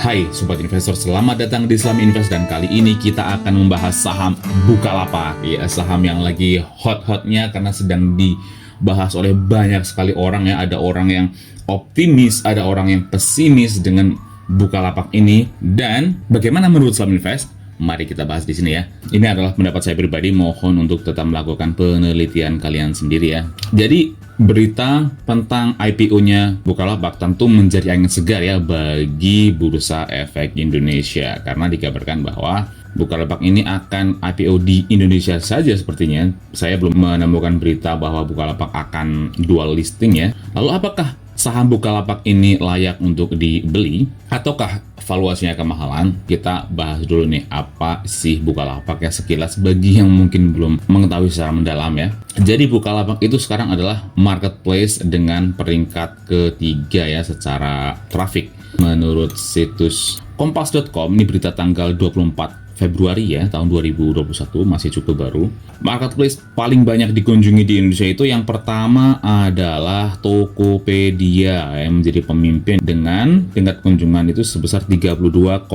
Hai Sobat Investor, selamat datang di Islam Invest dan kali ini kita akan membahas saham Bukalapak. Ya, saham yang lagi hot-hotnya karena sedang dibahas oleh banyak sekali orang ya. Ada orang yang optimis, ada orang yang pesimis dengan Bukalapak ini. Dan bagaimana menurut Islam Invest? Mari kita bahas di sini ya. Ini adalah pendapat saya pribadi, mohon untuk tetap melakukan penelitian kalian sendiri ya. Jadi berita tentang IPO-nya Bukalapak tentu menjadi angin segar ya bagi Bursa Efek Indonesia, karena dikabarkan bahwa Bukalapak ini akan IPO di Indonesia saja sepertinya. Saya belum menemukan berita bahwa Bukalapak akan dual listing ya. Lalu apakah saham Bukalapak ini layak untuk dibeli ataukah valuasinya kemahalan? Kita bahas dulu nih apa sih Bukalapak ya sekilas bagi yang mungkin belum mengetahui secara mendalam ya. Jadi Bukalapak itu sekarang adalah marketplace dengan peringkat ketiga ya secara traffic. Menurut situs kompas.com, ini berita tanggal 24 Februari ya tahun 2021, masih cukup baru. Marketplace paling banyak dikunjungi di Indonesia itu yang pertama adalah Tokopedia yang menjadi pemimpin dengan tingkat kunjungan itu sebesar 32,04%.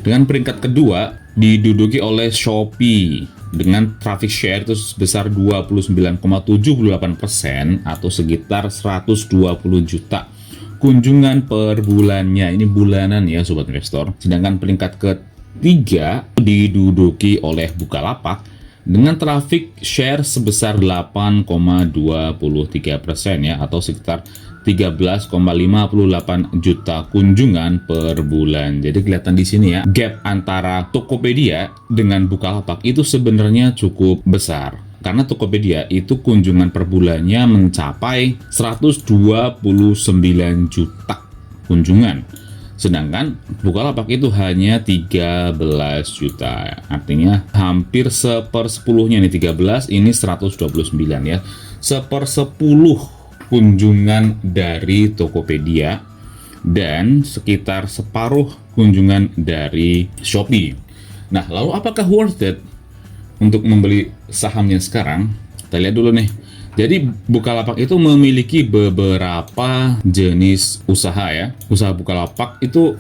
Dengan peringkat kedua diduduki oleh Shopee dengan traffic share itu sebesar 29,78% atau sekitar 120 juta kunjungan per bulannya. Ini bulanan ya Sobat Investor. Sedangkan peringkat ketiga diduduki oleh Bukalapak dengan traffic share sebesar 8,23% ya atau sekitar 13,58 juta kunjungan per bulan. Jadi kelihatan di sini ya, gap antara Tokopedia dengan Bukalapak itu sebenarnya cukup besar. Karena Tokopedia itu kunjungan per bulannya mencapai 129 juta kunjungan. Sedangkan Bukalapak itu hanya 13 juta. Artinya hampir sepersepuluhnya nih, 13 ini 129 ya. Sepersepuluh kunjungan dari Tokopedia dan sekitar separuh kunjungan dari Shopee. Nah, lalu apakah worth it untuk membeli sahamnya sekarang? Kita lihat dulu nih. Jadi Bukalapak itu memiliki beberapa jenis usaha ya. Usaha Bukalapak itu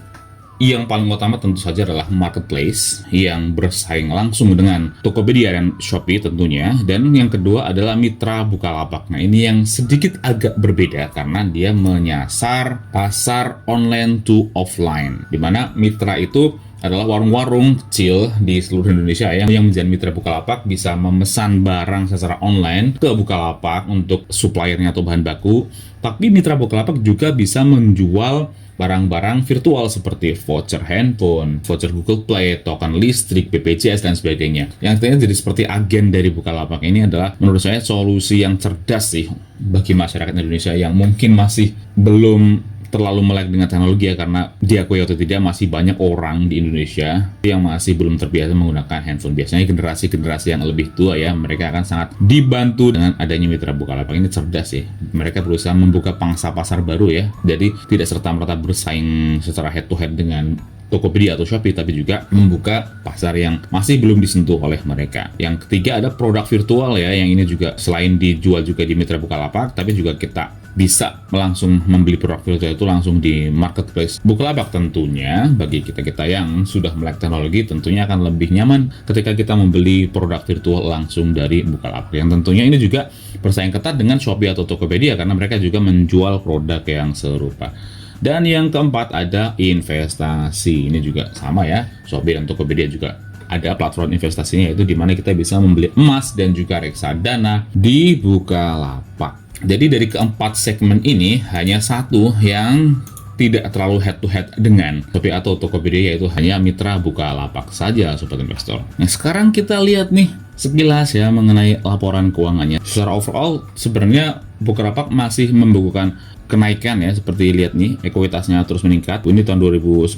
yang paling utama tentu saja adalah marketplace yang bersaing langsung dengan Tokopedia dan Shopee tentunya. Dan yang kedua adalah mitra Bukalapak. Nah, ini yang sedikit agak berbeda karena dia menyasar pasar online to offline, di mana mitra itu adalah warung-warung kecil di seluruh Indonesia yang menjadi mitra Bukalapak bisa memesan barang secara online ke Bukalapak untuk suppliernya atau bahan baku. Tapi mitra Bukalapak juga bisa menjual barang-barang virtual seperti voucher handphone, voucher Google Play, token listrik, BPJS, dan sebagainya. Yang artinya jadi seperti agen dari Bukalapak. Ini adalah menurut saya solusi yang cerdas sih bagi masyarakat Indonesia yang mungkin masih belum terlalu melek dengan teknologi ya, karena diakui atau tidak masih banyak orang di Indonesia yang masih belum terbiasa menggunakan handphone. Biasanya generasi-generasi yang lebih tua ya, mereka akan sangat dibantu dengan adanya mitra Bukalapak. Ini cerdas ya, mereka berusaha membuka pangsa pasar baru ya, jadi tidak serta-merta bersaing secara head to head dengan Tokopedia atau Shopee, tapi juga membuka pasar yang masih belum disentuh oleh mereka. Yang ketiga ada produk virtual ya, yang ini juga selain dijual juga di mitra Bukalapak, tapi juga kita bisa langsung membeli produk virtual itu langsung di marketplace Bukalapak. Tentunya bagi kita-kita yang sudah melek teknologi tentunya akan lebih nyaman ketika kita membeli produk virtual langsung dari Bukalapak. Yang tentunya ini juga bersaing ketat dengan Shopee atau Tokopedia karena mereka juga menjual produk yang serupa. Dan yang keempat ada investasi. Ini juga sama ya, Shopee dan Tokopedia juga ada platform investasinya, yaitu di mana kita bisa membeli emas dan juga reksadana di Bukalapak. Jadi dari keempat segmen ini hanya satu yang tidak terlalu head to head dengan Shopee atau Tokopedia, yaitu hanya mitra Bukalapak saja Sobat Investor. Nah, sekarang kita lihat nih sekilas ya mengenai laporan keuangannya. Secara overall sebenarnya Bukalapak masih membukukan kenaikan ya, seperti lihat nih ekuitasnya terus meningkat. Ini tahun 2019,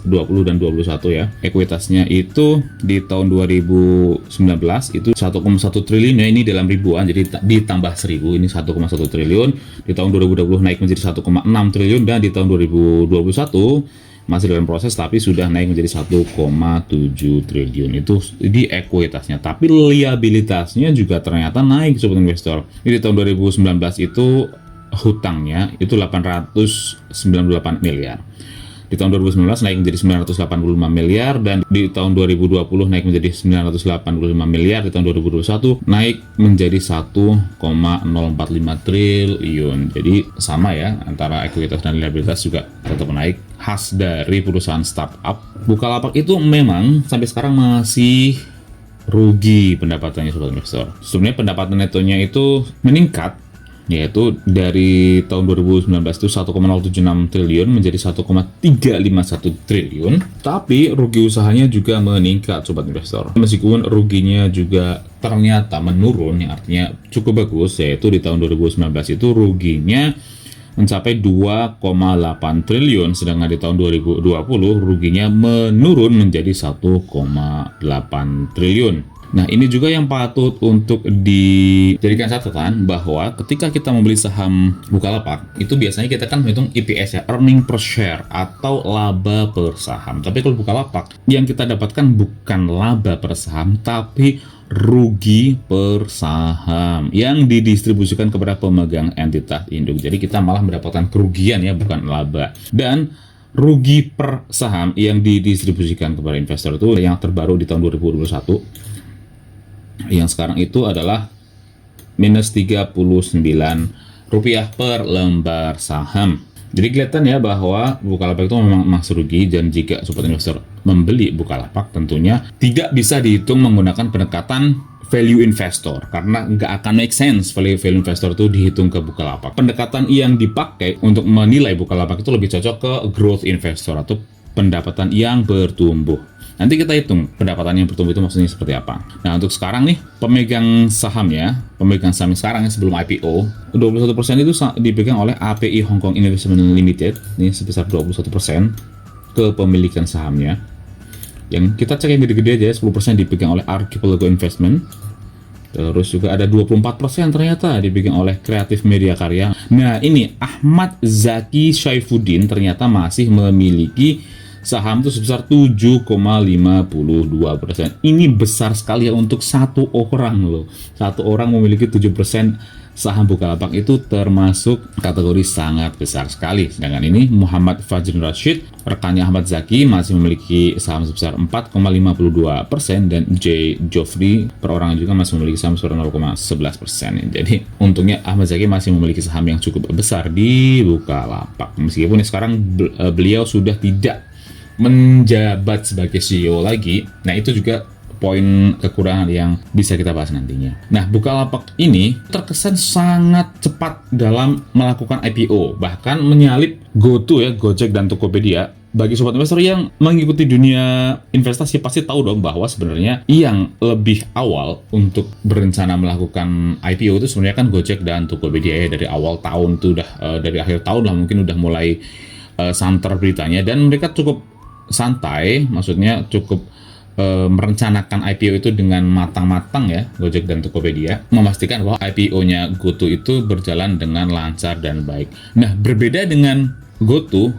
20 dan 21 ya. Ekuitasnya itu di tahun 2019 itu 1,1 triliun ya, ini dalam ribuan jadi ditambah 1000 ini 1,1 triliun. Di tahun 2020 naik menjadi 1,6 triliun dan di tahun 2021 masih dalam proses tapi sudah naik menjadi 1,7 triliun. Itu di ekuitasnya, tapi liabilitasnya juga ternyata naik Sobat Investor. Ini di tahun 2019 itu hutangnya itu 898 miliar. Di tahun 2019 naik menjadi 985 miliar, dan di tahun 2020 naik menjadi 985 miliar, di tahun 2021 naik menjadi 1,045 triliun. Jadi sama ya, antara ekuitas dan liabilitas juga tetap naik, khas dari perusahaan startup. Bukalapak itu memang sampai sekarang masih rugi pendapatannya sobat investor. Sebenarnya pendapatan netonya itu meningkat, yaitu dari tahun 2019 itu 1,076 triliun menjadi 1,351 triliun, tapi rugi usahanya juga meningkat sobat investor. Meskipun ruginya juga ternyata menurun, yang artinya cukup bagus, yaitu di tahun 2019 itu ruginya mencapai 2,8 triliun, sedangkan di tahun 2020 ruginya menurun menjadi 1,8 triliun. Nah, ini juga yang patut untuk dijadikan catatan, bahwa ketika kita membeli saham Bukalapak, itu biasanya kita kan menghitung EPS ya, earning per share atau laba per saham. Tapi kalau Bukalapak, yang kita dapatkan bukan laba per saham, tapi rugi per saham yang didistribusikan kepada pemegang entitas induk. Jadi kita malah mendapatkan kerugian ya, bukan laba. Dan rugi per saham yang didistribusikan kepada investor itu yang terbaru di tahun 2021, yang sekarang itu adalah minus Rp39 per lembar saham. Jadi kelihatan ya bahwa Bukalapak itu memang masih rugi, dan jika sobat investor membeli Bukalapak tentunya tidak bisa dihitung menggunakan pendekatan value investor, karena nggak akan make sense value investor itu dihitung ke Bukalapak. Pendekatan yang dipakai untuk menilai Bukalapak itu lebih cocok ke growth investor atau pendapatan yang bertumbuh. Nanti kita hitung pendapatan yang bertumbuh itu maksudnya seperti apa. Nah, untuk sekarang nih, pemegang saham sekarang ya, sebelum IPO, 21% itu dipegang oleh API Hong Kong Investment Limited, ini sebesar 21% kepemilikan sahamnya. Yang kita cek yang gede-gede aja, 10% dipegang oleh Archipelago Investment. Terus juga ada 24% ternyata dipegang oleh Creative Media Karya. Nah, ini Ahmad Zaki Saifuddin ternyata masih memiliki saham itu sebesar 7,52%. Ini besar sekali ya untuk satu orang loh. Satu orang memiliki 7% saham Bukalapak, itu termasuk kategori sangat besar sekali. Sedangkan ini Muhammad Fajrin Rashid, rekannya Ahmad Zaki, masih memiliki saham sebesar 4,52%, dan J. Joffrey perorangan juga masih memiliki saham sebesar 0,11%. Jadi untungnya Ahmad Zaki masih memiliki saham yang cukup besar di Bukalapak. Meskipun sekarang beliau sudah tidak menjabat sebagai CEO lagi. Nah, itu juga poin kekurangan yang bisa kita bahas nantinya. Nah, Bukalapak ini terkesan sangat cepat dalam melakukan IPO, bahkan menyalip GoTo ya, Gojek dan Tokopedia. Bagi sobat investor yang mengikuti dunia investasi pasti tahu dong bahwa sebenarnya yang lebih awal untuk berencana melakukan IPO itu sebenarnya kan Gojek dan Tokopedia ya. Dari awal tahun tuh udah dari akhir tahun lah mungkin udah mulai santer beritanya, dan mereka cukup santai, maksudnya cukup merencanakan IPO itu dengan matang-matang ya, Gojek dan Tokopedia, memastikan bahwa IPO-nya GoTo itu berjalan dengan lancar dan baik. Nah, berbeda dengan GoTo,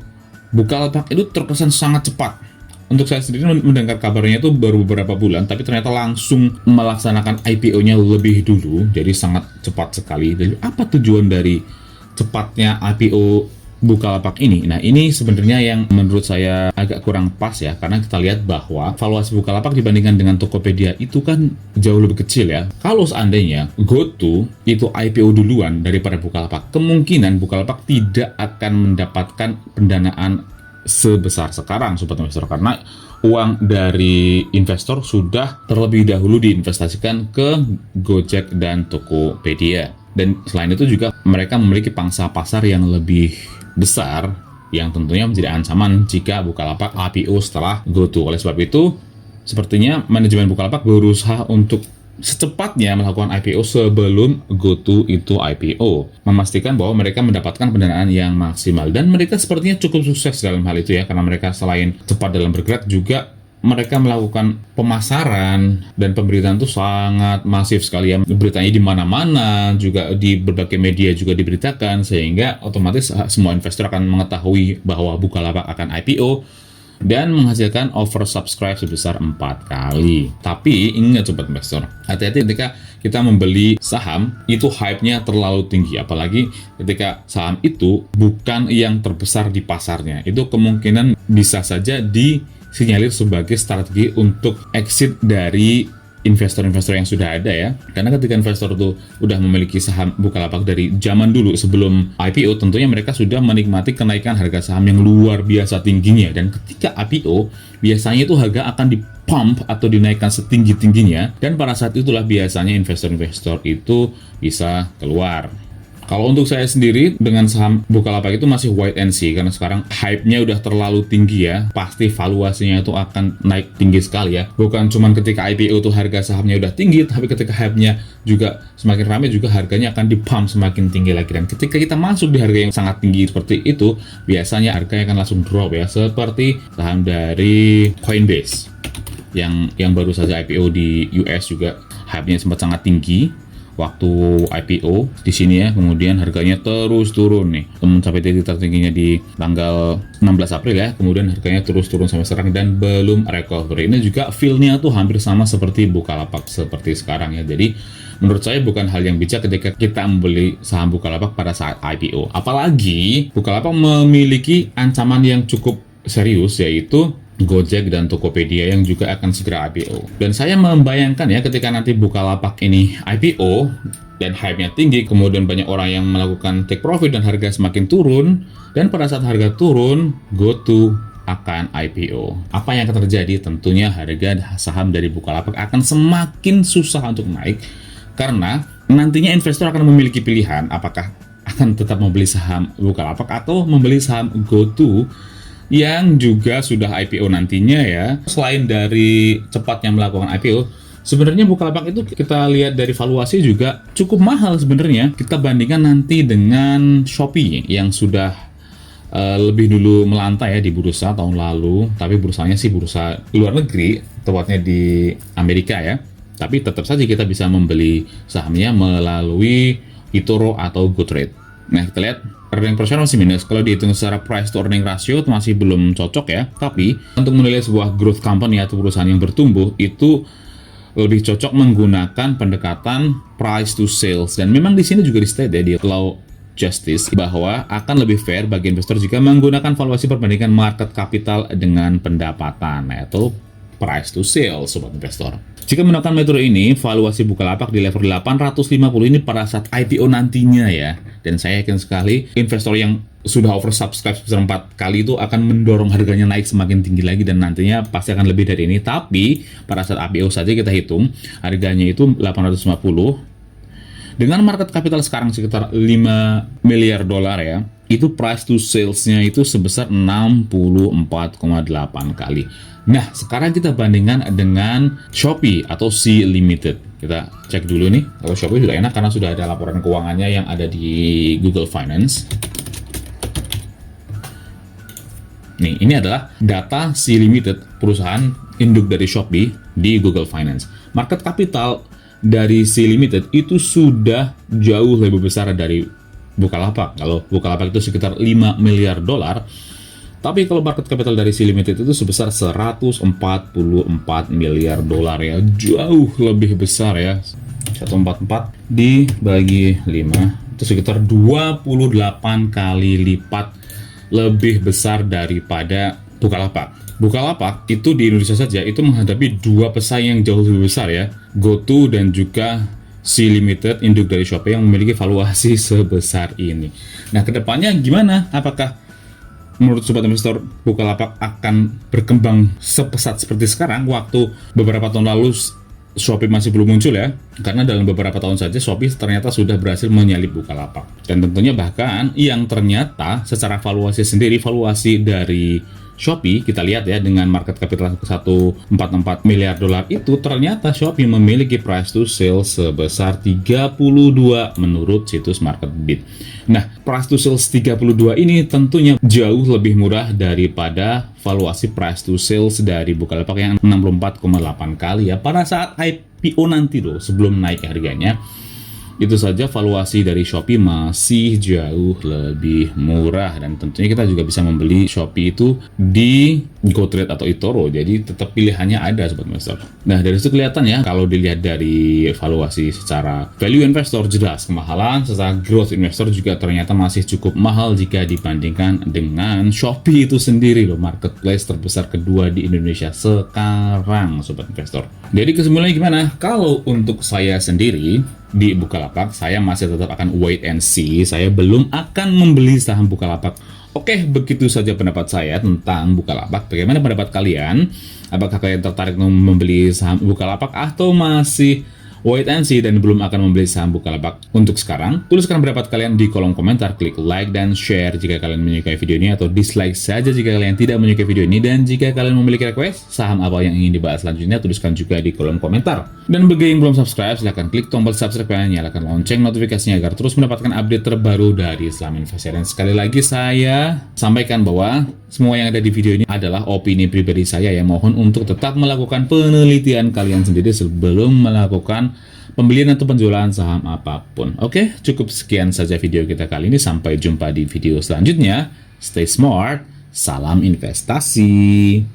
Bukalapak itu terkesan sangat cepat. Untuk saya sendiri mendengar kabarnya itu baru beberapa bulan, tapi ternyata langsung melaksanakan IPO-nya lebih dulu, jadi sangat cepat sekali. Jadi apa tujuan dari cepatnya IPO Bukalapak ini? Nah, ini sebenarnya yang menurut saya agak kurang pas ya, karena kita lihat bahwa valuasi Bukalapak dibandingkan dengan Tokopedia itu kan jauh lebih kecil ya. Kalau seandainya GoTo itu IPO duluan daripada Bukalapak, kemungkinan Bukalapak tidak akan mendapatkan pendanaan sebesar sekarang sobat investor, karena uang dari investor sudah terlebih dahulu diinvestasikan ke Gojek dan Tokopedia. Dan selain itu juga mereka memiliki pangsa pasar yang lebih besar, yang tentunya menjadi ancaman jika Bukalapak IPO setelah GoTo. Oleh sebab itu, sepertinya manajemen Bukalapak berusaha untuk secepatnya melakukan IPO sebelum GoTo itu IPO, memastikan bahwa mereka mendapatkan pendanaan yang maksimal. Dan mereka sepertinya cukup sukses dalam hal itu ya, karena mereka selain cepat dalam bergerak, juga mereka melakukan pemasaran dan pemberitaan itu sangat masif sekali ya. Beritanya di mana-mana, juga di berbagai media juga diberitakan, sehingga otomatis semua investor akan mengetahui bahwa Bukalapak akan IPO. dan menghasilkan oversubscribe sebesar 4 kali. Tapi ingat sobat investor, hati-hati ketika kita membeli saham itu hype-nya terlalu tinggi, apalagi ketika saham itu bukan yang terbesar di pasarnya. Itu kemungkinan bisa saja disinyalir sebagai strategi untuk exit dari investor-investor yang sudah ada ya. Karena ketika investor itu udah memiliki saham Bukalapak dari zaman dulu sebelum IPO, tentunya mereka sudah menikmati kenaikan harga saham yang luar biasa tingginya. Dan ketika IPO, biasanya itu harga akan dipump atau dinaikkan setinggi-tingginya. Dan pada saat itulah biasanya investor-investor itu bisa keluar. Kalau untuk saya sendiri dengan saham Bukalapak itu masih wait and see, karena sekarang hype-nya udah terlalu tinggi ya. Pasti valuasinya itu akan naik tinggi sekali ya. Bukan cuma ketika IPO tuh harga sahamnya udah tinggi, tapi ketika hype-nya juga semakin ramai juga harganya akan dipump semakin tinggi lagi. Dan ketika kita masuk di harga yang sangat tinggi seperti itu, biasanya harganya akan langsung drop ya. Seperti saham dari Coinbase yang baru saja IPO di US juga hype-nya sempat sangat tinggi waktu IPO di sini ya, kemudian harganya terus turun nih, mencapai titik tertingginya di tanggal 16 April ya, kemudian harganya terus turun sampai sekarang dan belum recovery. Ini juga feel-nya tuh hampir sama seperti Bukalapak seperti sekarang ya. Jadi menurut saya bukan hal yang bijak ketika kita membeli saham Bukalapak pada saat IPO. Apalagi Bukalapak memiliki ancaman yang cukup serius, yaitu Gojek dan Tokopedia yang juga akan segera IPO. Dan saya membayangkan ya, ketika nanti Bukalapak ini IPO dan hype-nya tinggi, kemudian banyak orang yang melakukan take profit dan harga semakin turun, dan pada saat harga turun, GoTo akan IPO. Apa yang akan terjadi? Tentunya harga saham dari Bukalapak akan semakin susah untuk naik, karena nantinya investor akan memiliki pilihan apakah akan tetap membeli saham Bukalapak atau membeli saham GoTo yang juga sudah IPO nantinya ya. Selain dari cepatnya melakukan IPO, sebenarnya Bukalapak itu kita lihat dari valuasi juga cukup mahal sebenarnya. Kita bandingkan nanti dengan Shopee yang sudah lebih dulu melantai ya di bursa tahun lalu, tapi bursanya sih bursa luar negeri, tepatnya di Amerika ya. Tapi tetap saja kita bisa membeli sahamnya melalui eToro atau GoTrade. Nah, kita lihat earning per share masih minus. Kalau dihitung secara price to earning ratio itu masih belum cocok ya. Tapi untuk menilai sebuah growth company atau perusahaan yang bertumbuh itu lebih cocok menggunakan pendekatan price to sales. Dan memang di sini juga di state ya di Law Justice bahwa akan lebih fair bagi investor jika menggunakan valuasi perbandingan market capital dengan pendapatan, yaitu price to sales, sobat investor. Jika menggunakan metode ini, valuasi Bukalapak di level 850 ini pada saat IPO nantinya ya. Dan saya yakin sekali investor yang sudah oversubscribe sebesar 4 kali itu akan mendorong harganya naik semakin tinggi lagi dan nantinya pasti akan lebih dari ini. Tapi pada saat IPO saja kita hitung harganya itu 850 dengan market capital sekarang sekitar 5 miliar dolar ya. Itu price to sales-nya itu sebesar 64,8 kali. Nah, sekarang kita bandingkan dengan Shopee atau Sea Limited. Kita cek dulu nih. Kalau Shopee sudah enak karena sudah ada laporan keuangannya yang ada di Google Finance. Nih, ini adalah data Sea Limited, perusahaan induk dari Shopee di Google Finance. Market capital dari Sea Limited itu sudah jauh lebih besar dari Bukalapak. Kalau Bukalapak itu sekitar 5 miliar dolar. Tapi kalau market capital dari Sea Limited itu sebesar 144 miliar dolar ya. Jauh lebih besar ya. 144 dibagi 5 itu sekitar 28 kali lipat lebih besar daripada Bukalapak. Bukalapak itu di Indonesia saja itu menghadapi dua pesaing yang jauh lebih besar ya. GoTo dan juga Sea Limited, induk dari Shopee yang memiliki valuasi sebesar ini. Nah, kedepannya gimana? Apakah menurut sobat investor Bukalapak akan berkembang sepesat seperti sekarang waktu beberapa tahun lalu Shopee masih belum muncul ya? Karena dalam beberapa tahun saja Shopee ternyata sudah berhasil menyalip Bukalapak. Dan tentunya bahkan yang ternyata secara valuasi sendiri, valuasi dari Shopee, kita lihat ya dengan market capital 144 miliar dolar itu, ternyata Shopee memiliki price to sales sebesar 32 menurut situs MarketBeat. Nah, price to sales 32 ini tentunya jauh lebih murah daripada valuasi price to sales dari Bukalapak yang 64,8 kali ya pada saat IPO nanti loh, sebelum naik harganya. itu saja valuasi dari Shopee masih jauh lebih murah, dan tentunya kita juga bisa membeli Shopee itu di GoTrade atau eToro, jadi tetap pilihannya ada Sobat Investor. Nah, dari situ kelihatan ya, kalau dilihat dari valuasi secara value investor jelas kemahalan, secara growth investor juga ternyata masih cukup mahal jika dibandingkan dengan Shopee itu sendiri loh, marketplace terbesar kedua di Indonesia sekarang Sobat Investor. Jadi kesimpulannya gimana? Kalau untuk saya sendiri di Bukalapak, saya masih tetap akan wait and see. Saya belum akan membeli saham Bukalapak. Oke, begitu saja pendapat saya tentang Bukalapak. Bagaimana pendapat kalian? Apakah kalian tertarik membeli saham Bukalapak atau masih wait and see dan belum akan membeli saham Bukalapak untuk sekarang? Tuliskan pendapat kalian di kolom komentar, klik like dan share jika kalian menyukai video ini, atau dislike saja jika kalian tidak menyukai video ini. Dan jika kalian memiliki request saham apa yang ingin dibahas selanjutnya, tuliskan juga di kolom komentar. Dan bagi yang belum subscribe, silahkan klik tombol subscribe dan nyalakan lonceng notifikasinya agar terus mendapatkan update terbaru dari Islam Investasi. Dan sekali lagi saya sampaikan bahwa semua yang ada di video ini adalah opini pribadi saya, yang mohon untuk tetap melakukan penelitian kalian sendiri sebelum melakukan pembelian atau penjualan saham apapun. Oke, cukup sekian saja video kita kali ini. Sampai jumpa di video selanjutnya. Stay smart, salam investasi.